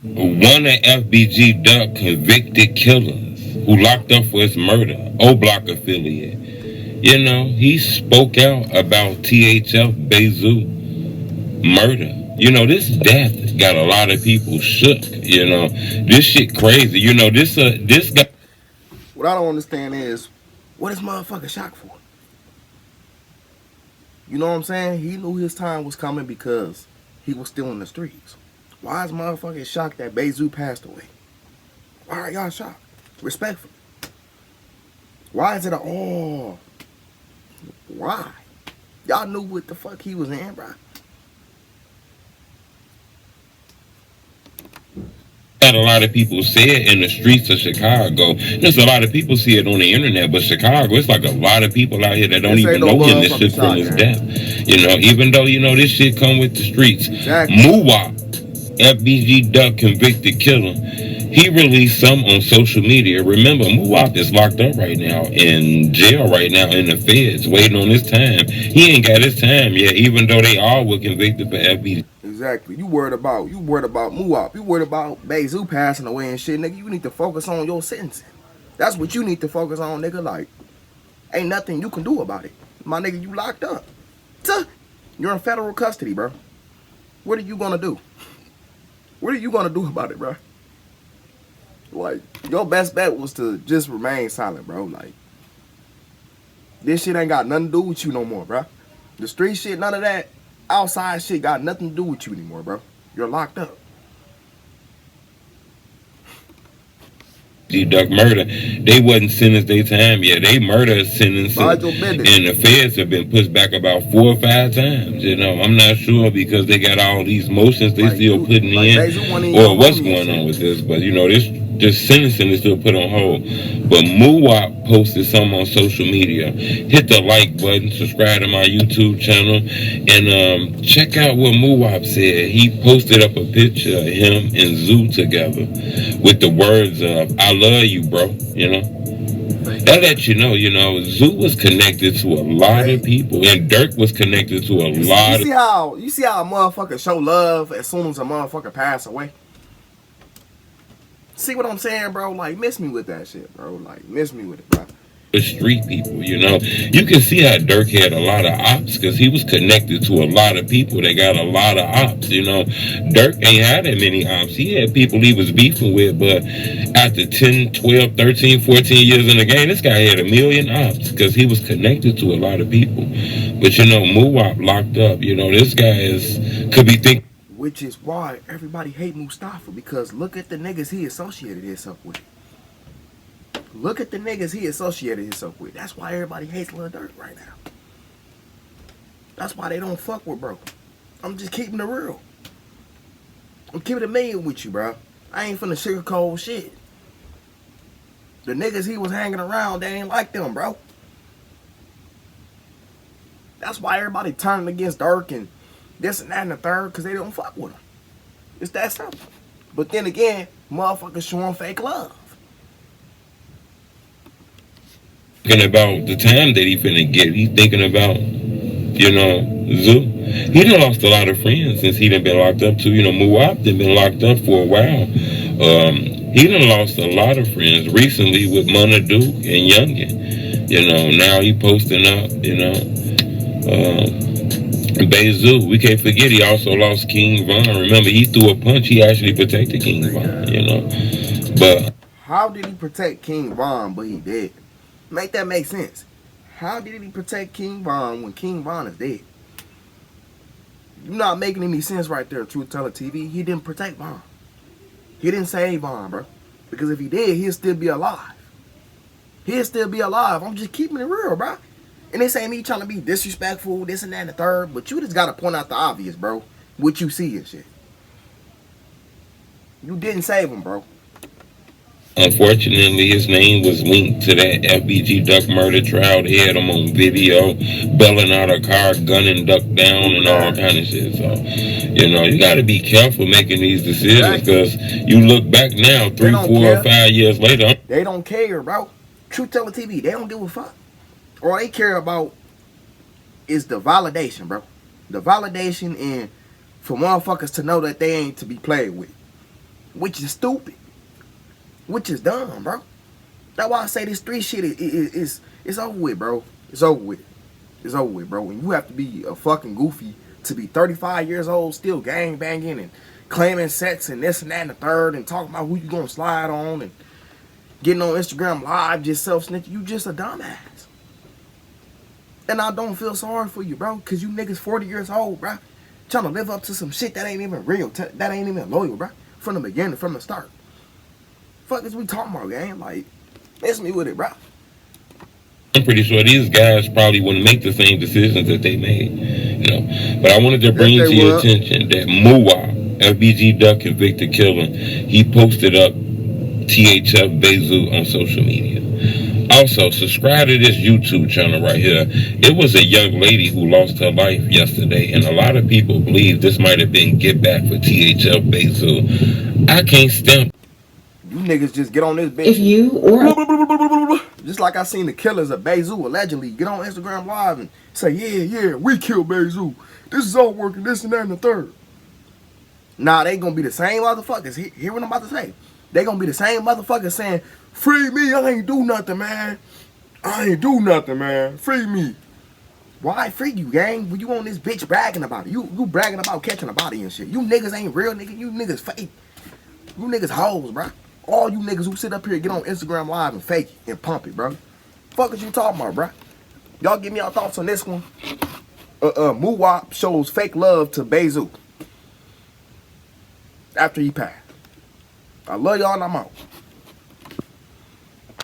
One of FBG Duck convicted killers who locked up for his murder, O Block affiliate. You know, he spoke out about THF Bayzoo murder. You know, this death got a lot of people shook. You know, this shit crazy. You know, this guy. What I don't understand is, what is motherfucker shocked for? You know what I'm saying? He knew his time was coming because he was still in the streets. Why is motherfucker shocked that Bayzoo passed away? Why are y'all shocked? Respectfully. Why is it a oh? Why? Y'all knew what the fuck he was in, bro. That a lot of people say it in the streets of Chicago. There's a lot of people see it on the internet, but Chicago, it's like a lot of people out here that don't even know him. This shit from his death. You know, even though you know this shit come with the streets. Exactly. MuWop, FBG Duck convicted killer. He released some on social media. Remember, MuWop is locked up right now in jail right now in the feds, waiting on his time. He ain't got his time yet, even though they all were convicted for FBG. Exactly. You worried about MuWop. You worried about Bayzoo passing away and shit, nigga. You need to focus on your sentencing. That's what you need to focus on, nigga. Like, ain't nothing you can do about it. My nigga, you locked up. You're in federal custody, bro. What are you gonna do? What are you gonna do about it, bro? Like, your best bet was to just remain silent, bro. Like, this shit ain't got nothing to do with you no more, bro. The street shit, none of that outside shit got nothing to do with you anymore, bro. You're locked up. Duck murder, they wasn't sentenced their time yet. They murder sentencing, and the feds have been pushed back about 4 or 5 times. You know, I'm not sure because they got all these motions they still putting in, or what's going on with this. But you know, this sentencing is still put on hold. But MuWop posted some on social media. Hit the like button, subscribe to my YouTube channel, and check out what MuWop said. He posted up a picture of him and Zoo together with the words of "I love you, bro." You know. That lets you know, Zoo was connected to a lot of people, and Dirk was connected to a lot. You see how a motherfucker show love as soon as a motherfucker pass away? See what I'm saying, bro? Like, miss me with that shit, bro. Like, miss me with it, bro. The street people, you know, you can see how Dirk had a lot of ops because he was connected to a lot of people that got a lot of ops. You know, Dirk ain't had that many ops. He had people he was beefing with, but after 10, 12, 13, 14 years in the game, this guy had a million ops because he was connected to a lot of people. But you know, MuWop locked up. You know, this guy could be thinking. Which is why everybody hate Mustafa, because look at the niggas he associated himself with. Look at the niggas he associated himself with. That's why everybody hates Lil Durk right now. That's why they don't fuck with bro. I'm just keeping it real. I'm keeping it a million with you, bro. I ain't finna sugarcoat shit. The niggas he was hanging around, they ain't like them, bro. That's why everybody turning against Durk and this and that and the third, because they don't fuck with him. It's that simple. But then again, motherfuckers showing fake love. Thinking about the time that he finna get. He's thinking about, you know, Zoo. He done lost a lot of friends since he done been locked up too. You know, MuWop done been locked up for a while. He done lost a lot of friends recently with Mona Duke and Youngin. You know, now he posting up, you know, Bayzoo. We can't forget he also lost King Von. Remember, he threw a punch. He actually protected King Von, you know. But how did he protect King Von, but he did? Make that make sense. How did he protect King Von when King Von is dead? You're not making any sense right there, Truth Teller TV. He didn't protect Von. He didn't save Von, bro. Because if he did, he'll still be alive. He'll still be alive. I'm just keeping it real, bro. And this ain't me trying to be disrespectful, this and that and the third, but you just gotta point out the obvious, bro. What you see and shit. You didn't save him, bro. unfortunately, his name was linked to that FBG Duck murder trial. They had him on video, bailing out a car, gunning Duck down, and all kind of shit. So, you know, you got to be careful making these decisions because you look back now, 3, 4, or 5 years later. They don't care, bro. Truth Teller TV, they don't give a fuck. All they care about is the validation, bro. The validation and for motherfuckers to know that they ain't to be played with. which is stupid, which is dumb, bro. That's why I say this street shit is it's over with, bro. It's over with. It's over with, bro. And you have to be a fucking goofy to be 35 years old, still gang banging and claiming sex and this and that and the third, and talking about who you gonna slide on and getting on Instagram live, just self-snitching. You just a dumbass. And I don't feel sorry for you, bro, because you niggas 40 years old, bro, trying to live up to some shit that ain't even real, that ain't even loyal, bro, from the beginning, from the start. Fuck is we talking about, gang? Like, miss me with it, bro. I'm pretty sure these guys probably wouldn't make the same decisions that they made, you know. But I wanted to bring to your attention that MuWop, FBG Duck convicted killer, he posted up THF Bayzoo on social media. Also, subscribe to this YouTube channel right here. It was a young lady who lost her life yesterday, and a lot of people believe this might have been get back for THF Bayzoo. I can't stand. You niggas just get on this bitch. If you or just like I seen the killers of Bayzoo allegedly get on Instagram Live and say, yeah, we killed Bayzoo. This is all working, this and that and the third. Nah, they gonna be the same motherfuckers. Hear what I'm about to say. They gonna be the same motherfuckers saying, free me, I ain't do nothing, man. I ain't do nothing, man. Free me. Why free you, gang? When you on this bitch bragging about it. You bragging about catching a body and shit. You niggas ain't real, nigga. You niggas fake. You niggas hoes, bro. All you niggas who sit up here get on Instagram Live and fake it and pump it, bro. Fuck is you talking about, bro? Y'all give me your thoughts on this one. MuWop shows fake love to Bayzoo after he passed. I love y'all and I'm out.